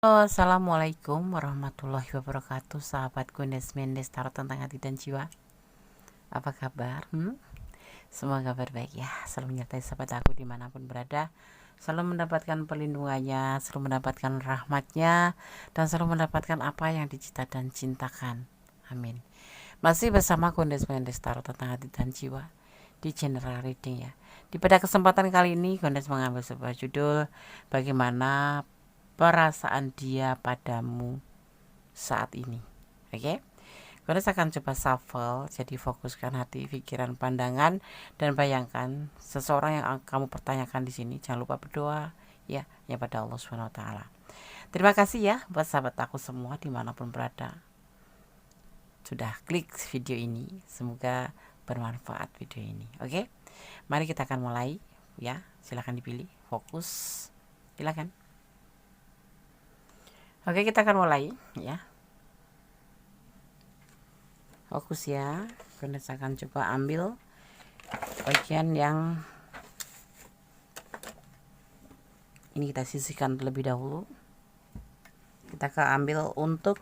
Halo, assalamualaikum warahmatullahi wabarakatuh. Sahabatku Mendes Tarot tentang hati dan jiwa. Apa kabar? Semoga kabar baik ya. Selalu menyertai sahabat aku dimanapun berada. Selalu mendapatkan perlindungannya, selalu mendapatkan rahmatnya, dan selalu mendapatkan apa yang dicita dan cintakan. Amin. Masih bersama Mendes Tarot tentang hati dan jiwa di general reading ya. Di pada kesempatan kali ini Gondes mengambil sebuah judul, bagaimana perasaan dia padamu saat ini. Oke, Gondes akan coba shuffle, jadi fokuskan hati, pikiran, pandangan, dan bayangkan seseorang yang kamu pertanyakan di sini. Jangan lupa berdoa ya pada Allah Subhanahu Wa Taala. Terima kasih ya buat sahabat aku semua dimanapun berada sudah klik video ini. Semoga bermanfaat video ini. Oke, mari kita akan mulai ya. Silahkan dipilih, fokus, silakan. Oke, kita akan mulai ya. Fokus ya. Gondes akan coba ambil bagian yang ini, kita sisihkan terlebih dahulu. Kita akan ambil untuk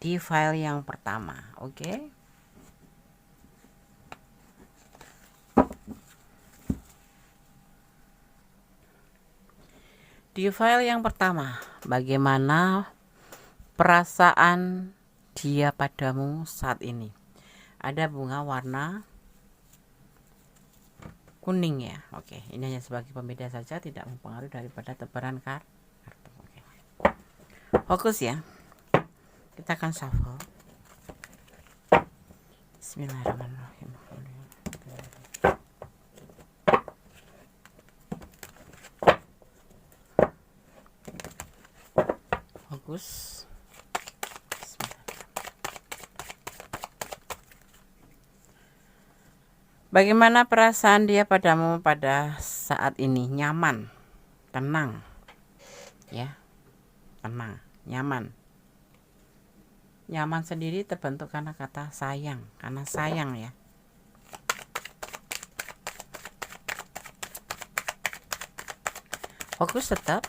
di file yang pertama. Oke. Di file yang pertama, bagaimana perasaan dia padamu saat ini? Ada bunga warna kuning ya. Oke, ini hanya sebagai pembeda saja, tidak mempengaruhi daripada tebaran kartu. Oke. Fokus ya. Kita akan shuffle. Bismillahirrahmanirrahim. Fokus. Bagaimana perasaan dia padamu pada saat ini? Nyaman, tenang, ya, tenang, nyaman. Nyaman sendiri terbentuk karena kata sayang, karena sayang ya. Fokus tetap.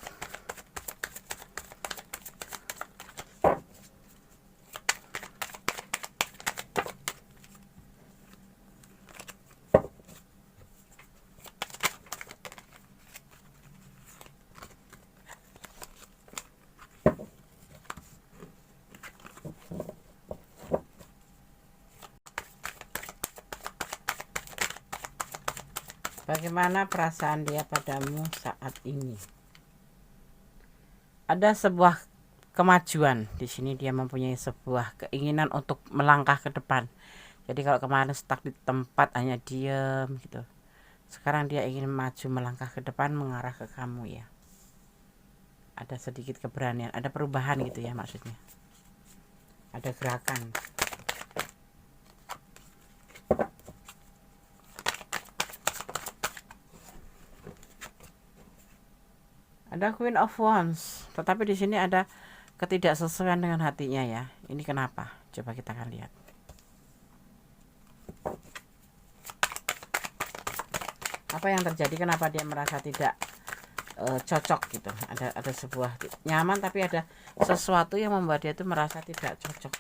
Bagaimana perasaan dia padamu saat ini? Ada sebuah kemajuan di sini, dia mempunyai sebuah keinginan untuk melangkah ke depan. Jadi kalau kemarin stuck di tempat hanya diem gitu, sekarang dia ingin maju melangkah ke depan mengarah ke kamu ya. Ada sedikit keberanian, ada perubahan gitu ya maksudnya. Ada gerakan. Ada Queen of Wands, tetapi di sini ada ketidaksesuaian dengan hatinya ya. Ini kenapa? Coba kita akan lihat. Apa yang terjadi? Kenapa dia merasa tidak cocok gitu? Ada sebuah nyaman, tapi ada sesuatu yang membuat dia itu merasa tidak cocok.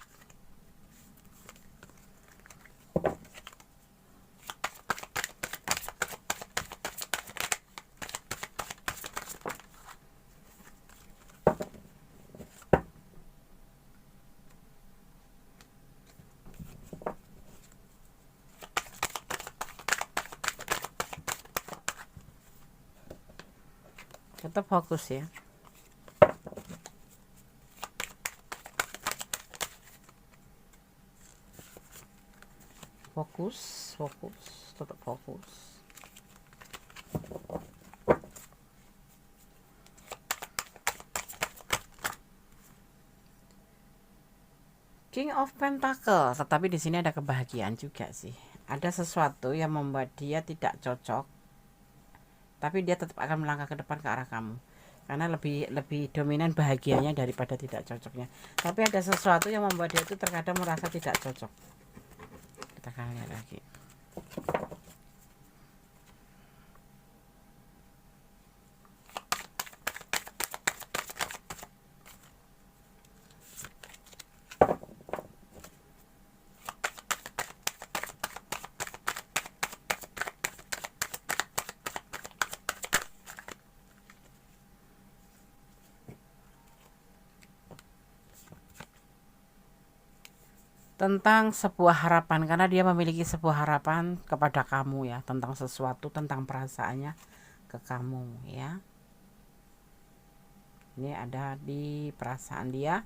Tetap fokus ya. Fokus, tetap fokus. King of Pentacle, tetapi di sini ada kebahagiaan juga sih. Ada sesuatu yang membuat dia tidak cocok, tapi dia tetap akan melangkah ke depan ke arah kamu. Karena lebih dominan bahagianya daripada tidak cocoknya. Tapi ada sesuatu yang membuat dia itu terkadang merasa tidak cocok. Kita akan lihat lagi. tentang sebuah harapan, karena dia memiliki sebuah harapan kepada kamu ya, tentang sesuatu, tentang perasaannya ke kamu ya. Ini ada di perasaan dia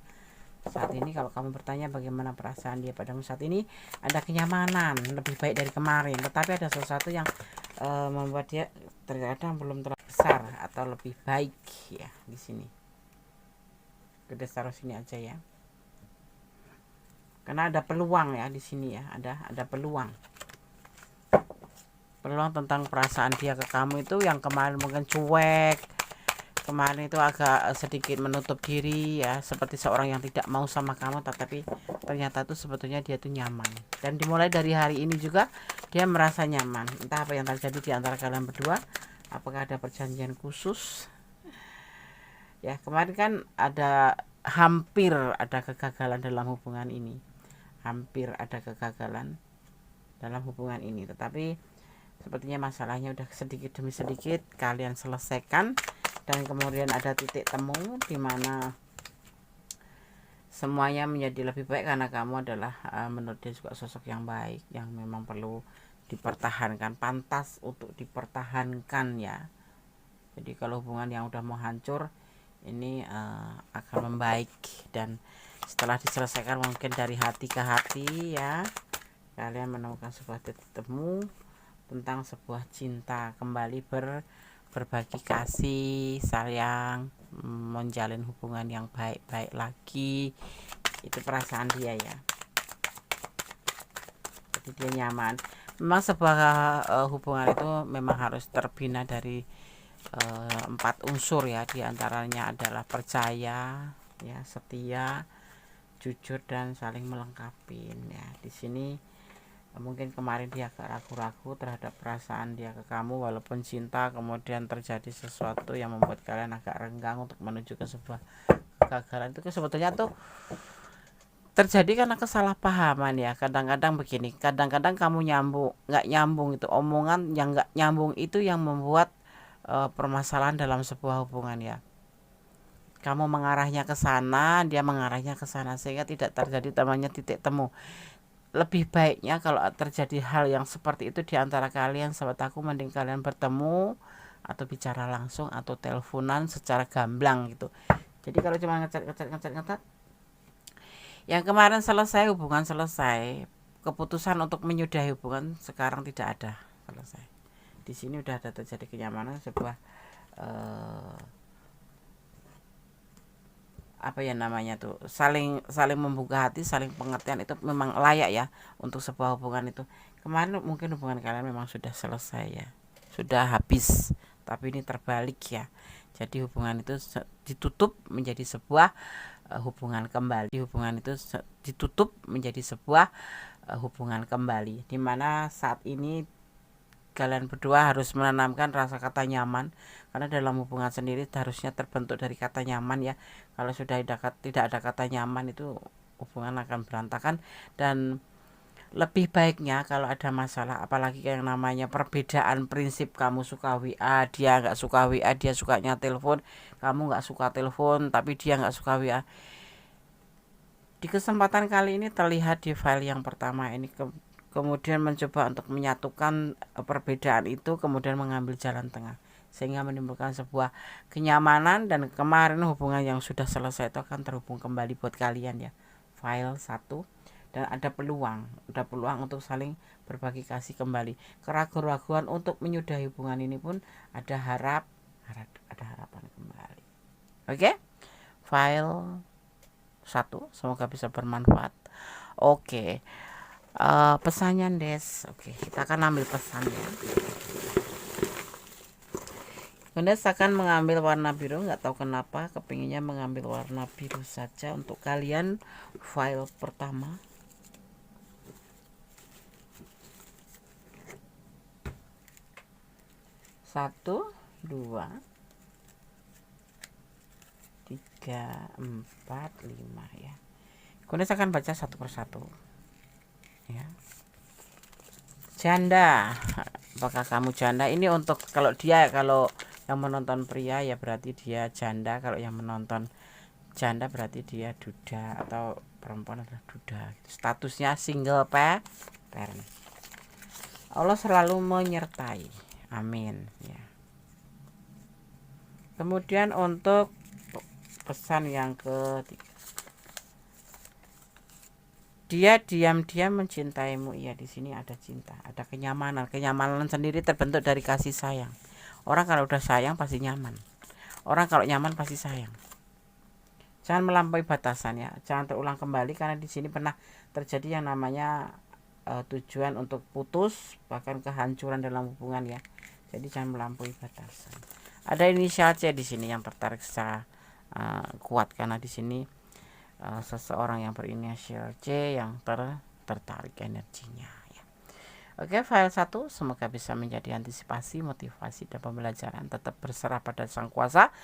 saat ini. Kalau kamu bertanya bagaimana perasaan dia padamu saat ini, ada kenyamanan, lebih baik dari kemarin, tetapi ada sesuatu yang membuat dia terkadang belum terlalu besar atau lebih baik ya. Di sini kita taruh sini aja ya, karena ada peluang ya di sini ya, ada peluang tentang perasaan dia ke kamu itu yang kemarin mungkin cuek, kemarin itu agak sedikit menutup diri ya, seperti seorang yang tidak mau sama kamu, tetapi ternyata itu sebetulnya dia tuh nyaman. Dan dimulai dari hari ini juga dia merasa nyaman. Entah apa yang terjadi di antara kalian berdua, apakah ada perjanjian khusus ya. Kemarin kan hampir ada kegagalan dalam hubungan ini, hampir ada kegagalan dalam hubungan ini, tetapi sepertinya masalahnya udah sedikit demi sedikit kalian selesaikan, dan kemudian ada titik temu di mana semuanya menjadi lebih baik, karena kamu adalah menurut dia juga sosok yang baik, yang memang perlu dipertahankan, pantas untuk dipertahankan ya. Jadi kalau hubungan yang udah mau hancur ini akan membaik, dan setelah diselesaikan mungkin dari hati ke hati ya, kalian menemukan sebuah titik temu tentang sebuah cinta kembali, berbagi kasih sayang, menjalin hubungan yang baik-baik lagi. Itu perasaan dia ya, jadi dia nyaman. Memang sebuah hubungan itu memang harus terbina dari 4 unsur ya, diantaranya adalah percaya ya, setia, jujur, dan saling melengkapi ya. Di sini mungkin kemarin dia agak ragu-ragu terhadap perasaan dia ke kamu, walaupun cinta, kemudian terjadi sesuatu yang membuat kalian agak renggang untuk menuju ke sebuah kegagalan. Itu sebetulnya tuh terjadi karena kesalahpahaman ya. Kadang-kadang begini, kadang-kadang kamu nggak nyambung, itu omongan yang nggak nyambung itu yang membuat permasalahan dalam sebuah hubungan ya. Kamu mengarahnya ke sana, dia mengarahnya ke sana, sehingga tidak terjadi namanya titik temu. Lebih baiknya kalau terjadi hal yang seperti itu di antara kalian, sahabat aku, mending kalian bertemu atau bicara langsung atau teleponan secara gamblang gitu. Jadi kalau cuma ngecat, yang kemarin selesai, hubungan selesai, keputusan untuk menyudahi hubungan sekarang tidak ada, selesai. Di sini udah ada terjadi kenyamanan, sebuah apa ya namanya tuh, saling membuka hati, saling pengertian, itu memang layak ya untuk sebuah hubungan itu. Kemarin mungkin hubungan kalian memang sudah selesai ya, sudah habis, tapi ini terbalik ya. Jadi hubungan itu ditutup menjadi sebuah hubungan kembali. Hubungan itu ditutup menjadi sebuah hubungan kembali, dimana saat ini kalian berdua harus menanamkan rasa kata nyaman, karena dalam hubungan sendiri harusnya terbentuk dari kata nyaman ya. Kalau sudah tidak ada kata nyaman, itu hubungan akan berantakan. Dan lebih baiknya kalau ada masalah, apalagi yang namanya perbedaan prinsip, kamu suka WA, dia nggak suka WA, dia sukanya telepon, kamu nggak suka telepon, tapi dia nggak suka WA. Di kesempatan kali ini terlihat di file yang pertama ini, kemudian mencoba untuk menyatukan perbedaan itu, kemudian mengambil jalan tengah, sehingga menimbulkan sebuah kenyamanan. Dan kemarin hubungan yang sudah selesai itu akan terhubung kembali buat kalian ya, file 1. Dan ada peluang untuk saling berbagi kasih kembali. Keraguan-raguan untuk menyudahi hubungan ini pun ada harapan kembali. Oke? File 1 semoga bisa bermanfaat. Oke. Pesannya Des. Oke, kita akan ambil pesannya. Des akan mengambil warna biru, nggak tahu kenapa kepinginnya mengambil warna biru saja untuk kalian. File pertama. Satu, 2, 3, 4, 5 ya. Des akan baca satu persatu. Ya. Janda, apakah kamu janda? Ini untuk kalau yang menonton pria ya berarti dia janda, kalau yang menonton janda berarti dia duda atau perempuan adalah duda, statusnya single parent. Allah selalu menyertai, amin ya. Kemudian untuk pesan yang ketiga, dia diam-diam mencintaimu. Iya, di sini ada cinta, ada kenyamanan. Kenyamanan sendiri terbentuk dari kasih sayang. Orang kalau udah sayang pasti nyaman. Orang kalau nyaman pasti sayang. Jangan melampaui batasan ya. Jangan terulang kembali, karena di sini pernah terjadi yang namanya tujuan untuk putus, bahkan kehancuran dalam hubungan ya. Jadi jangan melampaui batasan. Ada inisial C di sini yang tertarik secara kuat, karena di sini seseorang yang berinisial C yang tertarik energinya ya. Oke, file 1 semoga bisa menjadi antisipasi, motivasi, dan pembelajaran. Tetap berserah pada Sang Kuasa,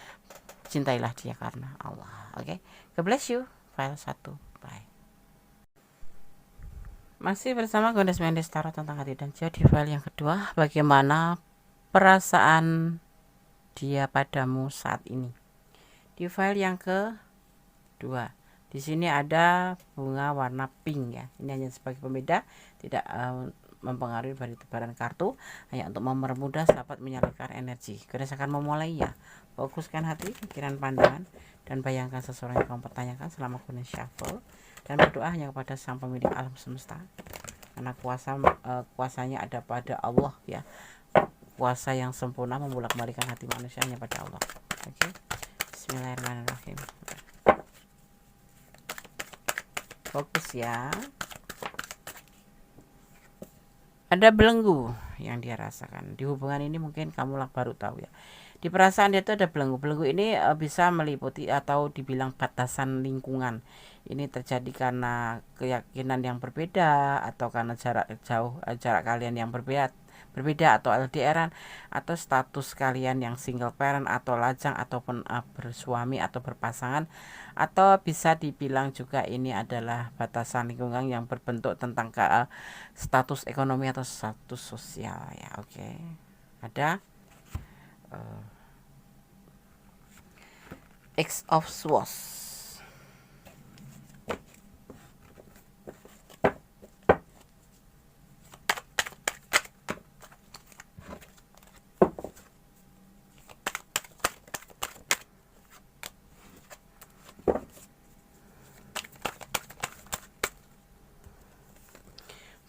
cintailah dia karena Allah. Oke, God bless you. File 1, bye. Masih bersama Gondes Mendes Tarot tentang hati dan jiwa. Di file yang kedua, bagaimana perasaan dia padamu saat ini. Di file yang kedua, di sini ada bunga warna pink ya. Ini hanya sebagai pembeda, tidak mempengaruhi dari tebaran kartu, hanya untuk mempermudah sahabat menyalurkan energi. Gondes akan memulai ya. Fokuskan hati, pikiran, pandangan, dan bayangkan seseorang yang kamu pertanyakan selama Gondes shuffle, dan berdoa hanya kepada Sang Pemilik alam semesta, karena kuasanya ada pada Allah ya. Kuasa yang sempurna membolak-balikan hati manusia hanya pada Allah. Oke. Bismillahirrahmanirrahim. Fokus ya. Ada belenggu yang dia rasakan di hubungan ini. Mungkin kamu baru tahu ya. Di perasaan dia itu ada belenggu. Belenggu ini bisa meliputi atau dibilang batasan lingkungan. Ini terjadi karena keyakinan yang berbeda, atau karena jarak kalian yang berbeda atau LDRan, atau status kalian yang single parent atau lajang, ataupun bersuami atau berpasangan, atau bisa dibilang juga ini adalah batasan lingkungan yang berbentuk tentang status ekonomi atau status sosial ya. Oke. Ada X of Swords.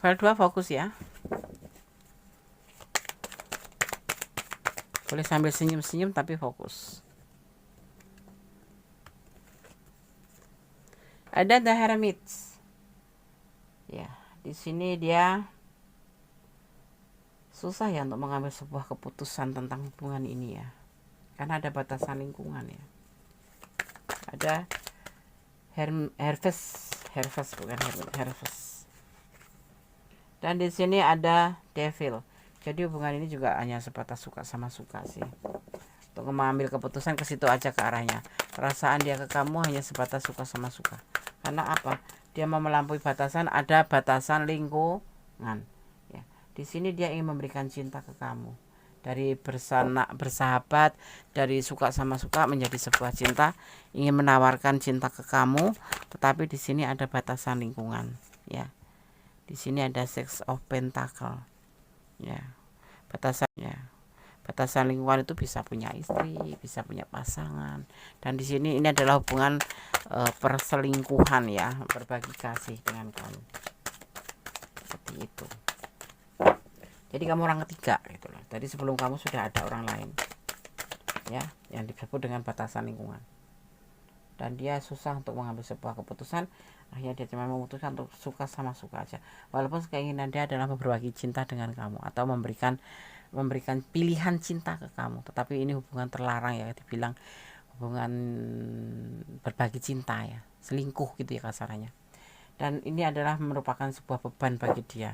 File 2 fokus ya. Boleh sambil senyum-senyum tapi fokus. Ada The Hermit. Ya, di sini dia susah ya untuk mengambil sebuah keputusan tentang hubungan ini ya. Karena ada batasan lingkungan ya. Ada Hermes bukan Hermes. Dan di sini ada Devil. Jadi hubungan ini juga hanya sebatas suka sama suka sih. Untuk mengambil keputusan ke situ aja ke arahnya. Perasaan dia ke kamu hanya sebatas suka sama suka. Karena apa? Dia mau melampaui batasan, ada batasan lingkungan. Ya. Di sini dia ingin memberikan cinta ke kamu. Dari bersahabat, dari suka sama suka menjadi sebuah cinta, ingin menawarkan cinta ke kamu, tetapi di sini ada batasan lingkungan, ya. Di sini ada Six of Pentacle. Ya. Batasan lingkungan itu bisa punya istri, bisa punya pasangan. Dan di sini ini adalah hubungan perselingkuhan ya, berbagi kasih dengan kamu. Seperti itu. Jadi kamu orang ketiga gitu loh. Tadi sebelum kamu sudah ada orang lain. Ya, yang disebut dengan batasan lingkungan. Dan dia susah untuk mengambil sebuah keputusan, akhirnya dia cuma memutuskan untuk suka sama suka aja, walaupun keinginan dia adalah berbagi cinta dengan kamu atau memberikan pilihan cinta ke kamu, tetapi ini hubungan terlarang ya, dibilang hubungan berbagi cinta ya, selingkuh gitu ya kasarannya. Dan ini adalah merupakan sebuah beban bagi dia.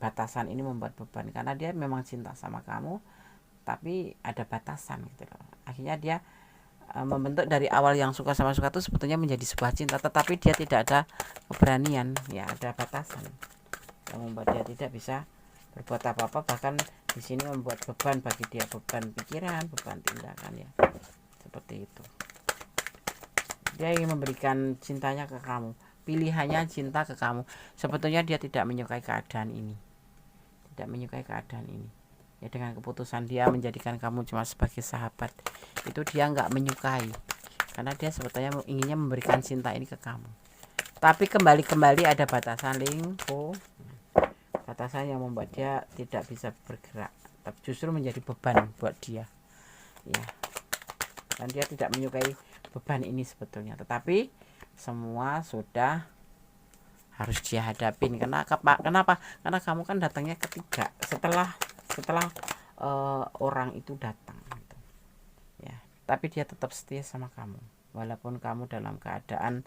Batasan ini membuat beban karena dia memang cinta sama kamu, tapi ada batasan gitu loh. Akhirnya dia membentuk dari awal yang suka sama suka itu sebetulnya menjadi sebuah cinta, tetapi dia tidak ada keberanian ya, ada batasan yang membuat dia tidak bisa berbuat apa-apa, bahkan di sini membuat beban bagi dia, beban pikiran, beban tindakan ya, seperti itu. Dia ingin memberikan cintanya ke kamu, pilihannya cinta ke kamu. Sebetulnya dia tidak menyukai keadaan ini, ya. Dengan keputusan dia menjadikan kamu cuma sebagai sahabat, itu dia nggak menyukai, karena dia sebetulnya inginnya memberikan cinta ini ke kamu. Tapi kembali ada batasan lingkup, batasan yang membuat dia tidak bisa bergerak, tapi justru menjadi beban buat dia, ya. Dan dia tidak menyukai beban ini sebetulnya, tetapi semua sudah harus dia hadapin. Kenapa? Karena kamu kan datangnya ketiga setelah orang itu datang, gitu, ya. Tapi dia tetap setia sama kamu, walaupun kamu dalam keadaan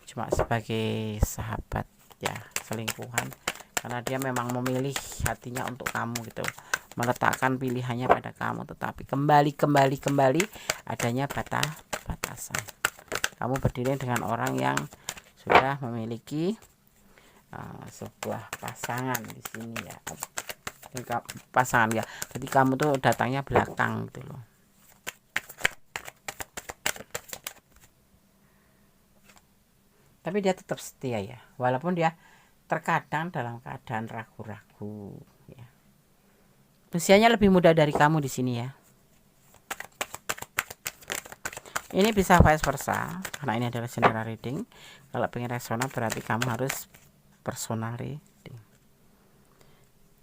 cuma sebagai sahabat, ya, selingkuhan. Karena dia memang memilih hatinya untuk kamu, gitu, meletakkan pilihannya pada kamu. Tetapi kembali adanya batasan. Kamu berdiri dengan orang yang sudah memiliki sebuah pasangan di sini, ya, pasangan, ya. Jadi kamu tuh datangnya belakang, gitu loh. Tapi dia tetap setia, ya, walaupun dia terkadang dalam keadaan ragu-ragu, ya. Usianya lebih muda dari kamu di sini, ya. Ini bisa vice versa, karena ini adalah general reading. Kalau pengen resonans berarti kamu harus personal reading.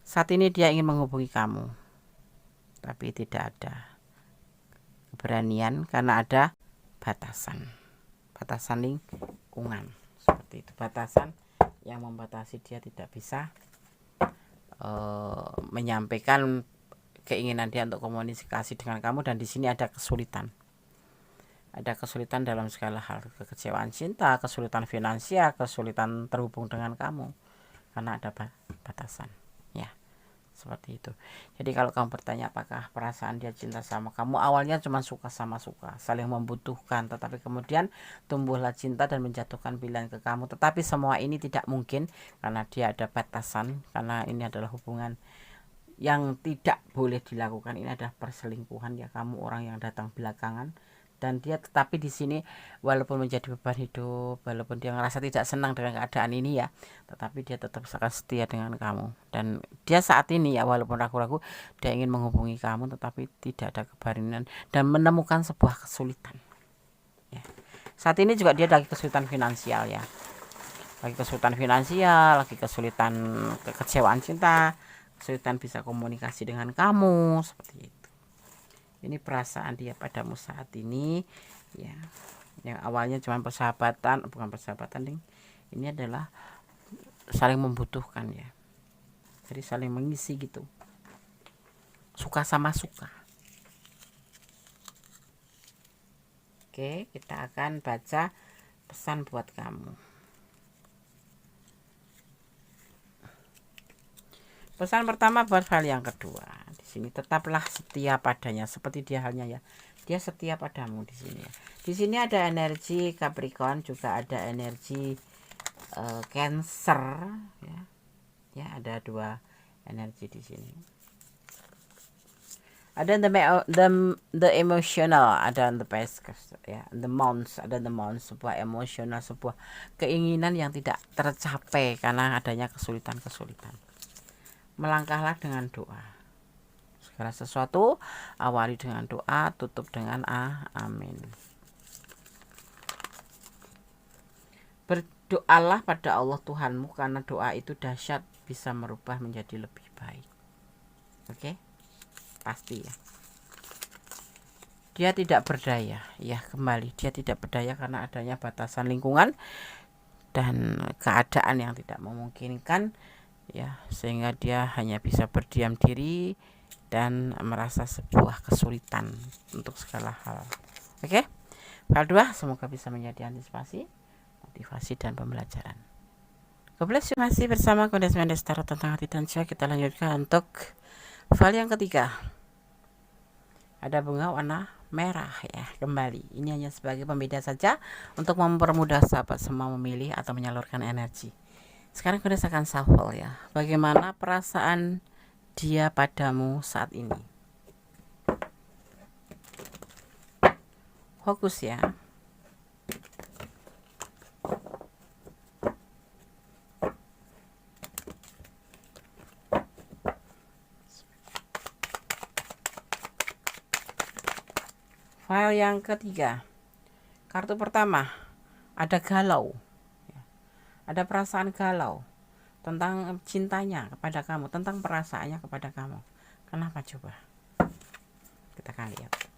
Saat ini dia ingin menghubungi kamu, tapi tidak ada keberanian karena ada batasan lingkungan, seperti itu. Batasan yang membatasi dia tidak bisa menyampaikan keinginan dia untuk komunikasi dengan kamu. Dan di sini ada kesulitan dalam segala hal, kekecewaan cinta, kesulitan finansial, kesulitan terhubung dengan kamu karena ada batasan, ya, seperti itu. Jadi kalau kamu bertanya apakah perasaan dia cinta sama kamu, awalnya cuma suka, saling membutuhkan, tetapi kemudian tumbuhlah cinta dan menjatuhkan pilihan ke kamu. Tetapi semua ini tidak mungkin karena dia ada batasan, karena ini adalah hubungan yang tidak boleh dilakukan. Ini adalah perselingkuhan, ya. Kamu orang yang datang belakangan, dan dia tetapi di sini walaupun menjadi beban hidup, walaupun dia ngerasa tidak senang dengan keadaan ini, ya, tetapi dia tetap sangat setia dengan kamu. Dan dia saat ini, ya, walaupun ragu-ragu, dia ingin menghubungi kamu, tetapi tidak ada keberanian dan menemukan sebuah kesulitan, ya. Saat ini juga dia lagi kesulitan finansial, ya, lagi kesulitan kekecewaan cinta, kesulitan bisa komunikasi dengan kamu, seperti itu. Ini perasaan dia padamu saat ini, ya, yang awalnya cuma bukan persahabatan, ini adalah saling membutuhkan, ya. Jadi saling mengisi, gitu, suka sama suka. Oke, kita akan baca pesan buat kamu. Pesan pertama buat file yang kedua. Di sini tetaplah setia padanya seperti dia halnya, ya. Dia setia padamu di sini, ya. Di sini ada energi Capricorn, juga ada energi Cancer, ya. Ya, ada dua energi di sini. Ada the emotional, ada the past, ya, the months, sebuah emosional, sebuah keinginan yang tidak tercapai karena adanya kesulitan. Melangkahlah dengan doa. Segala sesuatu awali dengan doa, tutup dengan amin. Berdoalah pada Allah Tuhanmu, karena doa itu dahsyat, bisa merubah menjadi lebih baik. Oke? Pasti, ya. Dia tidak berdaya, ya, kembali dia tidak berdaya karena adanya batasan lingkungan dan keadaan yang tidak memungkinkan, ya, sehingga dia hanya bisa berdiam diri dan merasa sebuah kesulitan untuk segala hal. Oke? File 2 semoga bisa menjadi antisipasi, motivasi, dan pembelajaran. God bless you. Masih bersama Kondes Mendes Tarot tentang hati dan jiwa. Kita lanjutkan untuk file yang ketiga. Ada bunga warna merah, ya, kembali. Ini hanya sebagai pembeda saja untuk mempermudah sahabat semua memilih atau menyalurkan energi. Sekarang kita akan shuffle, ya. Bagaimana perasaan dia padamu saat ini? Fokus, ya. File yang ketiga, kartu pertama ada galau, ada perasaan galau tentang cintanya kepada kamu, tentang perasaannya kepada kamu. Kenapa coba? Kita akan lihat.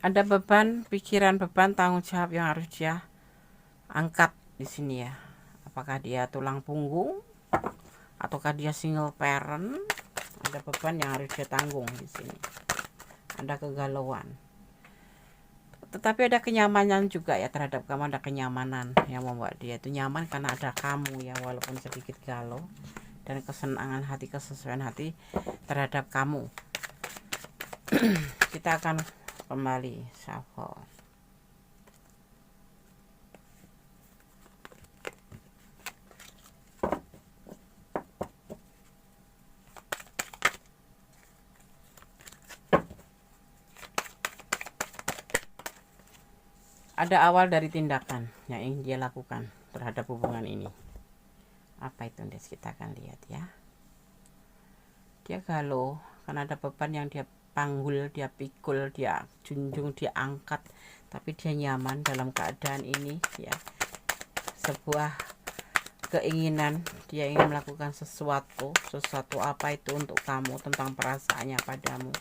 Ada beban pikiran, beban tanggung jawab yang harus dia angkat di sini ya. Apakah dia tulang punggung ataukah dia single parent? Ada beban yang harus dia tanggung di sini. Ada kegalauan. Tetapi ada kenyamanan juga ya terhadap kamu, ada kenyamanan yang membuat dia itu nyaman karena ada kamu ya, walaupun sedikit galau, dan kesenangan hati, kesesuaian hati terhadap kamu. Kita akan kembali shuffle. Ada awal dari tindakan yang ingin dia lakukan terhadap hubungan ini. Apa itu, Des? Kita akan lihat ya. Dia galau karena ada beban yang dia panggul, dia pikul, dia junjung, dia angkat, tapi dia nyaman dalam keadaan ini ya. Sebuah keinginan, dia ingin melakukan sesuatu apa itu untuk kamu, tentang perasaannya padamu.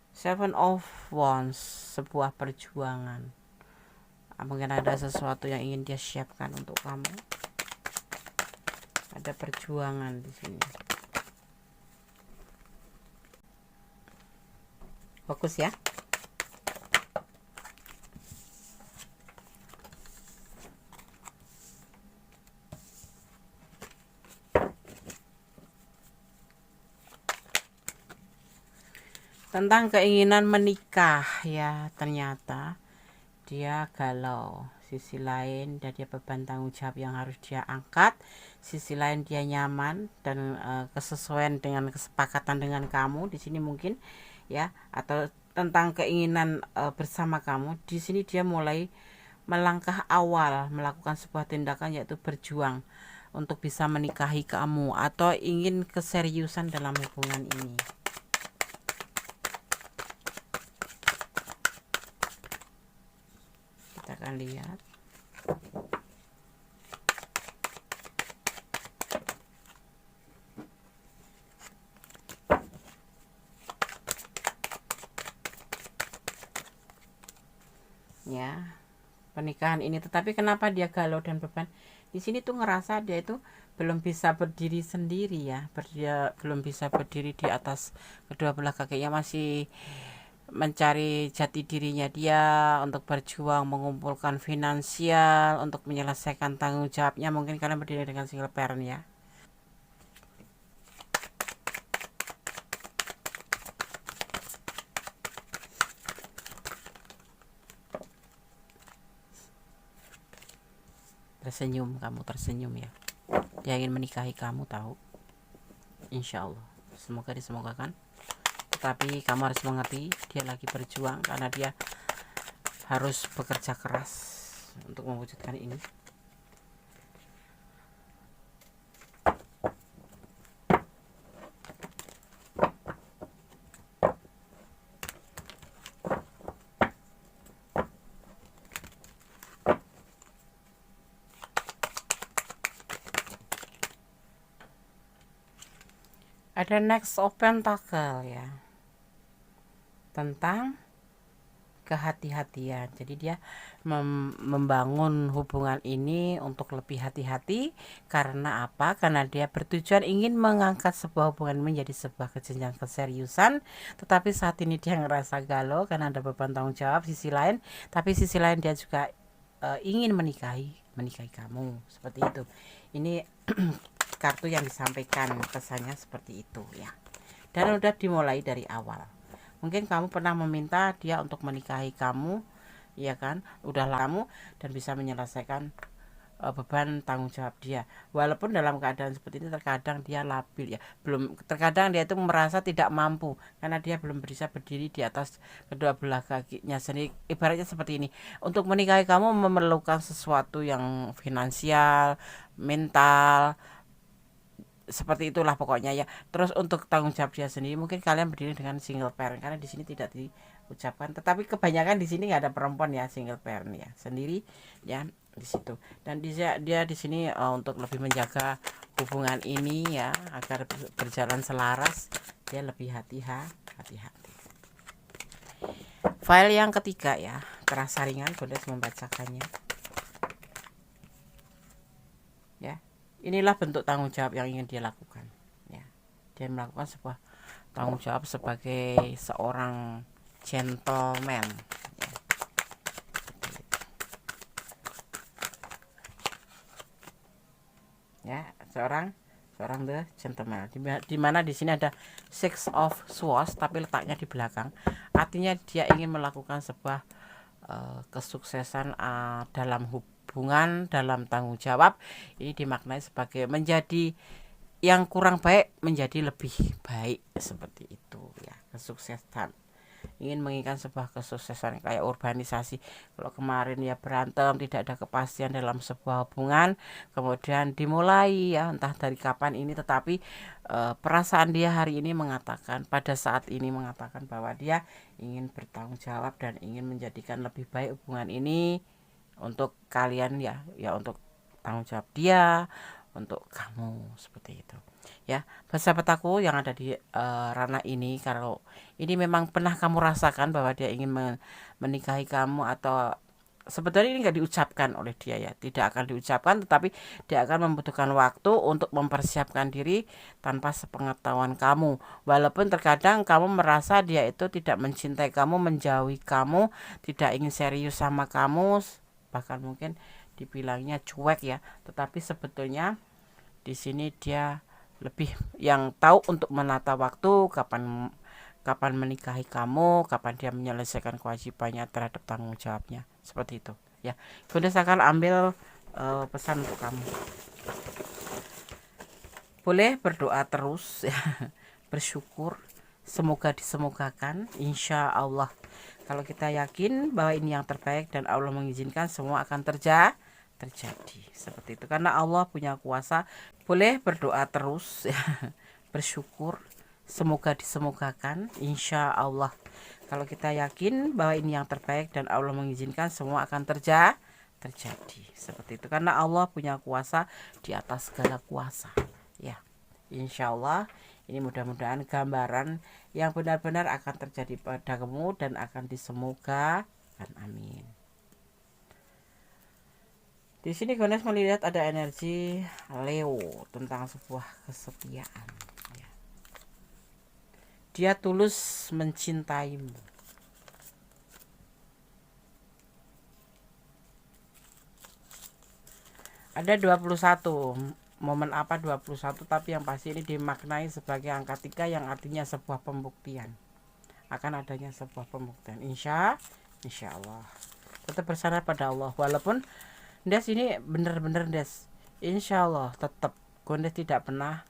Seven of Wands, sebuah perjuangan. Mungkin ada sesuatu yang ingin dia siapkan untuk kamu. Ada perjuangan di sini. Fokus ya. Tentang keinginan menikah ya, ternyata dia galau. Sisi lain dia beban tanggung jawab yang harus dia angkat. Sisi lain dia nyaman dan kesesuaian dengan kesepakatan dengan kamu di sini mungkin ya, atau tentang keinginan bersama kamu. Di sini dia mulai melangkah awal melakukan sebuah tindakan, yaitu berjuang untuk bisa menikahi kamu atau ingin keseriusan dalam hubungan ini. Kita akan lihat. Ya, pernikahan ini, tetapi kenapa dia galau dan beban? Di sini tuh ngerasa dia itu belum bisa berdiri sendiri ya, dia belum bisa berdiri di atas kedua belah kakinya, masih mencari jati dirinya dia untuk berjuang mengumpulkan finansial untuk menyelesaikan tanggung jawabnya. Mungkin kalian berdiri dengan single parent ya. Tersenyum, kamu tersenyum ya. Dia ingin menikahi kamu, tahu. Insya Allah, semoga disemogakan. Tetapi kamu harus mengerti dia lagi berjuang karena dia harus bekerja keras untuk mewujudkan ini. Ada next of pentacle ya, tentang kehati-hatian. Jadi dia membangun hubungan ini untuk lebih hati-hati. Karena apa? Karena dia bertujuan ingin mengangkat sebuah hubungan menjadi sebuah jenjang keseriusan. Tetapi saat ini dia ngerasa galau karena ada beban tanggung jawab sisi lain. Tapi sisi lain dia juga ingin menikahi kamu, seperti itu. Ini kartu yang disampaikan kesannya seperti itu ya. Dan udah dimulai dari awal. Mungkin kamu pernah meminta dia untuk menikahi kamu, ya kan, udah lama dan bisa menyelesaikan beban tanggung jawab dia. Walaupun dalam keadaan seperti ini terkadang dia labil ya, terkadang dia itu merasa tidak mampu karena dia belum bisa berdiri di atas kedua belah kakinya sendiri. Ibaratnya seperti ini, untuk menikahi kamu memerlukan sesuatu yang finansial, mental, seperti itulah pokoknya ya. Terus untuk tanggung jawab dia sendiri, mungkin kalian berdiri dengan single parent karena di sini tidak diucapkan, tetapi kebanyakan di sini nggak ada perempuan ya, single parent ya, sendiri ya di situ. Dan dia di sini untuk lebih menjaga hubungan ini ya agar berjalan selaras, dia lebih hati-hati. File yang ketiga ya, terasa ringan, Goddess membacakannya ya. Inilah bentuk tanggung jawab yang ingin dia lakukan ya. Dia melakukan sebuah tanggung jawab sebagai seorang gentleman ya, seorang the gentleman, di mana di sini ada Six of Swords tapi letaknya di belakang, artinya dia ingin melakukan sebuah kesuksesan dalam hubungan, dalam tanggung jawab. Ini dimaknai sebagai menjadi yang kurang baik menjadi lebih baik, seperti itu ya, kesuksesan. Ingin menginginkan sebuah kesuksesan kayak urbanisasi. Kalau kemarin ya berantem, tidak ada kepastian dalam sebuah hubungan, kemudian dimulai ya entah dari kapan ini, tetapi perasaan dia hari ini mengatakan, pada saat ini mengatakan bahwa dia ingin bertanggung jawab dan ingin menjadikan lebih baik hubungan ini untuk kalian ya, untuk tanggung jawab dia untuk kamu, seperti itu ya. Sahabat aku yang ada di ranah ini, kalau ini memang pernah kamu rasakan bahwa dia ingin menikahi kamu, atau sebetulnya ini nggak diucapkan oleh dia ya, tidak akan diucapkan, tetapi dia akan membutuhkan waktu untuk mempersiapkan diri tanpa sepengetahuan kamu. Walaupun terkadang kamu merasa dia itu tidak mencintai kamu, menjauhi kamu, tidak ingin serius sama kamu, bahkan mungkin dibilangnya cuek ya, tetapi sebetulnya di sini dia lebih yang tahu untuk menata waktu, kapan menikahi kamu, kapan dia menyelesaikan kewajibannya terhadap tanggung jawabnya, seperti itu ya. Goddess akan ambil pesan untuk kamu. Boleh berdoa terus ya, bersyukur, semoga disemogakan, insya Allah. Kalau kita yakin bahwa ini yang terbaik dan Allah mengizinkan, semua akan terjadi, seperti itu, karena Allah punya kuasa. Boleh berdoa terus ya, bersyukur, semoga disemogakan, insya Allah. Kalau kita yakin bahwa ini yang terbaik dan Allah mengizinkan, semua akan terjadi, seperti itu, karena Allah punya kuasa di atas segala kuasa ya. Insya Allah ini mudah-mudahan gambaran yang benar-benar akan terjadi pada kamu dan akan disemogakan, amin. Di sini Goddess melihat ada energi Leo tentang sebuah kesetiaan ya. Dia tulus mencintaimu. Ada 21, momen apa 21, tapi yang pasti ini dimaknai sebagai angka 3 yang artinya sebuah pembuktian. Akan adanya sebuah pembuktian, insya Allah. Tetap bersandar pada Allah, walaupun Des ini bener-bener Des, insya Allah tetap Goddess tidak pernah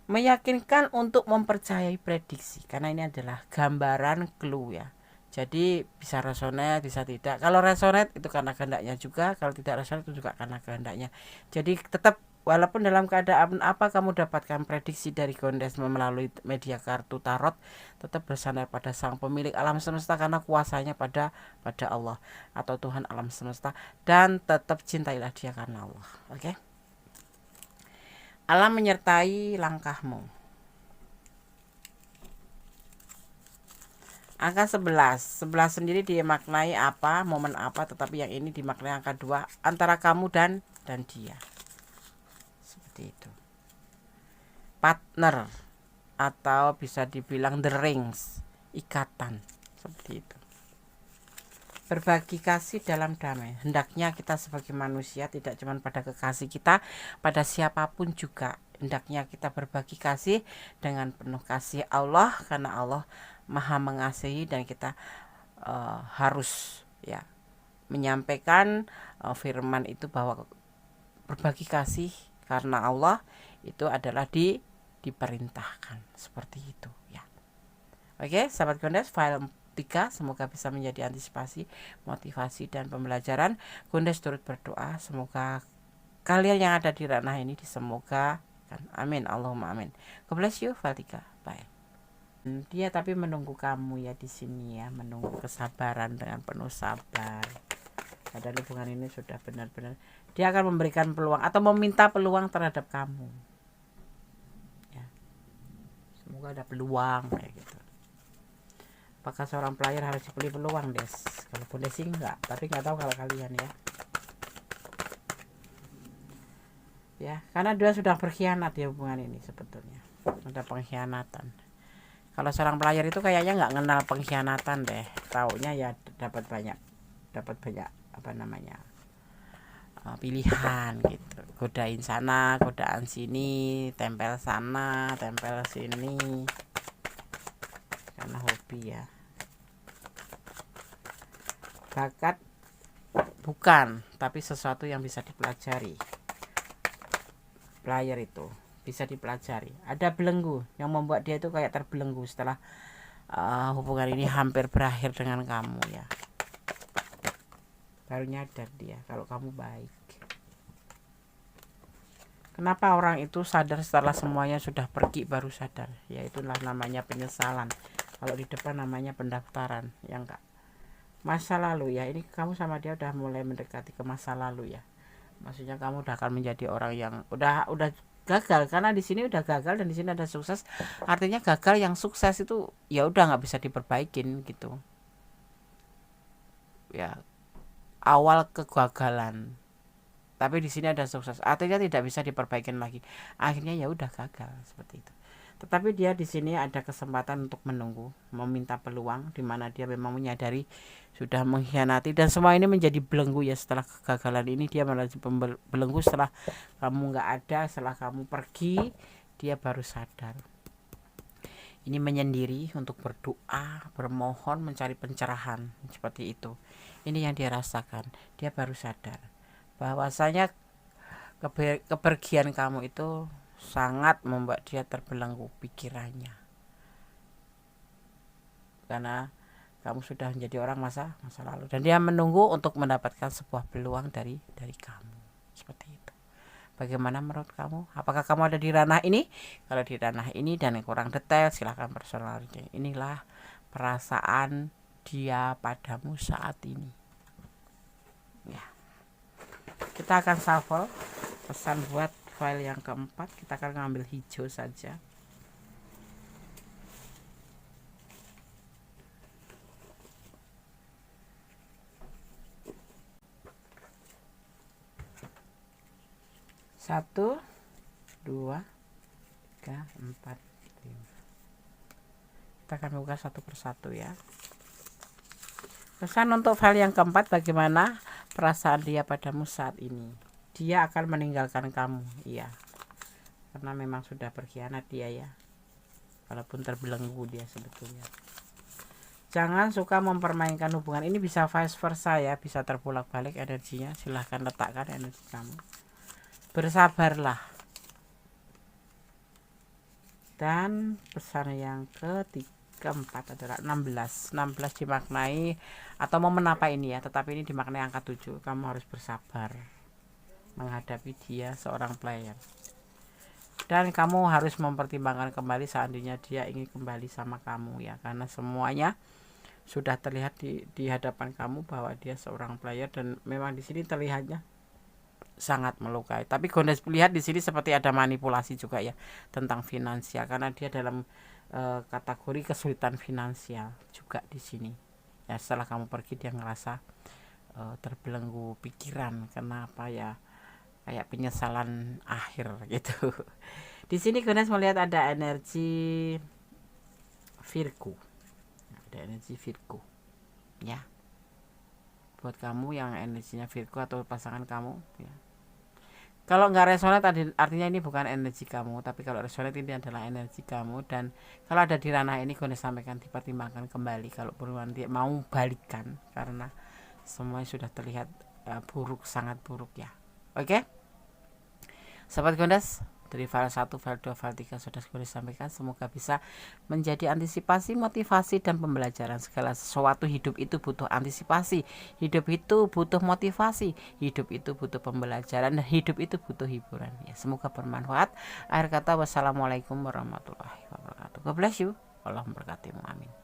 meyakinkan untuk mempercayai prediksi, karena ini adalah gambaran clue ya. Jadi bisa resonate, bisa tidak. Kalau resonate itu karena kehendaknya juga, kalau tidak resonate itu juga karena kehendaknya. Jadi tetap, walaupun dalam keadaan apa kamu dapatkan prediksi dari Goddess melalui media kartu tarot, tetap bersandar pada Sang Pemilik alam semesta, karena kuasanya pada Allah atau Tuhan alam semesta, dan tetap cintailah dia karena Allah. Oke? Allah menyertai langkahmu. Angka 11 sendiri dimaknai apa, momen apa, tetapi yang ini dimaknai angka 2, antara kamu dan dia, seperti itu. Partner, atau bisa dibilang the rings, ikatan, seperti itu. Berbagi kasih dalam damai. Hendaknya kita sebagai manusia tidak cuma pada kekasih kita, pada siapapun juga hendaknya kita berbagi kasih dengan penuh kasih Allah, karena Allah maha mengasihi, dan kita harus ya menyampaikan firman itu bahwa berbagi kasih karena Allah itu adalah diperintahkan seperti itu ya. Oke, sahabat Gondes, file 3 semoga bisa menjadi antisipasi, motivasi, dan pembelajaran. Gondes turut berdoa semoga kalian yang ada di ranah ini disemoga kan. Amin, Allahumma amin. God bless you. File 3. Bye. Dia tapi menunggu kamu ya di sini ya, menunggu kesabaran dengan penuh sabar. Padahal hubungan ini sudah benar-benar dia akan memberikan peluang atau meminta peluang terhadap kamu. Ya. Semoga ada peluang kayak gitu. Apakah seorang player harus diberi peluang, Des? Kalau boleh sih enggak, tapi nggak tahu kalau kalian ya. Ya, karena dia sudah berkhianat di hubungan ini sebetulnya. Ada pengkhianatan. Kalau seorang player itu kayaknya nggak kenal pengkhianatan deh, taunya ya dapat banyak apa namanya pilihan gitu, godain sana, godaan sini, tempel sana, tempel sini, karena hobi ya. Bakat bukan, tapi sesuatu yang bisa dipelajari. Player itu bisa dipelajari. Ada belenggu yang membuat dia itu kayak terbelenggu setelah hubungan ini hampir berakhir dengan kamu ya. Baru nyadar dia kalau kamu baik. Kenapa orang itu sadar setelah semuanya sudah pergi baru sadar? Ya itulah namanya penyesalan. Kalau di depan namanya pendaftaran, ya enggak. Masa lalu ya, ini kamu sama dia udah mulai mendekati ke masa lalu ya. Maksudnya kamu udah akan menjadi orang yang udah gagal, karena di sini udah gagal dan di sini ada sukses. Artinya gagal yang sukses itu ya udah nggak bisa diperbaikin gitu ya, awal kegagalan tapi di sini ada sukses, artinya tidak bisa diperbaikin lagi, akhirnya ya udah gagal seperti itu. Tetapi dia di sini ada kesempatan untuk menunggu, meminta peluang, di mana dia memang menyadari sudah mengkhianati dan semua ini menjadi belenggu ya. Setelah kegagalan ini dia malah belenggu, setelah kamu nggak ada, setelah kamu pergi, dia baru sadar. Ini menyendiri untuk berdoa, bermohon, mencari pencerahan seperti itu. Ini yang dia rasakan. Dia baru sadar bahwasanya kepergian kamu itu sangat membuat dia terbelenggu pikirannya, karena kamu sudah menjadi orang masa lalu dan dia menunggu untuk mendapatkan sebuah peluang dari kamu seperti itu. Bagaimana menurut kamu? Apakah kamu ada di ranah ini? Kalau di ranah ini dan kurang detail, silahkan personal reading. Inilah perasaan dia padamu saat ini ya. Kita akan shuffle pesan buat file yang keempat. Kita akan ngambil hijau saja. Satu, dua, tiga, empat, lima. Kita akan buka satu persatu ya. Pesan untuk file yang keempat, bagaimana perasaan dia padamu saat ini? Dia akan meninggalkan kamu, iya. Karena memang sudah berkhianat dia ya. Walaupun terbelenggu dia sebetulnya. Jangan suka mempermainkan hubungan ini, bisa vice versa ya, bisa terbolak-balik energinya. Silahkan letakkan energi kamu. Bersabarlah. Dan pesan yang keempat adalah 16 dimaknai atau momen apa ini ya, tetapi ini dimaknai angka 7. Kamu harus bersabar menghadapi dia, seorang player, dan kamu harus mempertimbangkan kembali seandainya dia ingin kembali sama kamu ya, karena semuanya sudah terlihat di hadapan kamu bahwa dia seorang player dan memang di sini terlihatnya sangat melukai. Tapi Gondes lihat di sini seperti ada manipulasi juga ya tentang finansial, karena dia dalam kategori kesulitan finansial juga di sini. Ya setelah kamu pergi dia ngerasa terbelenggu pikiran, kenapa ya, kayak penyesalan akhir gitu. Di sini Gondes melihat ada energi Virgo. Ada energi Virgo. Ya. Buat kamu yang energinya Virgo atau pasangan kamu ya. Kalau nggak resonate tadi artinya ini bukan energi kamu, tapi kalau resonate ini adalah energi kamu. Dan kalau ada di ranah ini gue sampaikan dipertimbangkan kembali kalau perlu nanti mau balikan, karena semuanya sudah terlihat buruk, sangat buruk ya. Oke, Sobat Gondes, dari file 1, file 2, file 3 sudah gue sampaikan. Semoga bisa menjadi antisipasi, motivasi, dan pembelajaran. Segala sesuatu hidup itu butuh antisipasi, hidup itu butuh motivasi, hidup itu butuh pembelajaran, dan hidup itu butuh hiburan ya. Semoga bermanfaat. Akhir kata, wassalamualaikum warahmatullahi wabarakatuh. God bless you. Allah memberkatimu. Amin.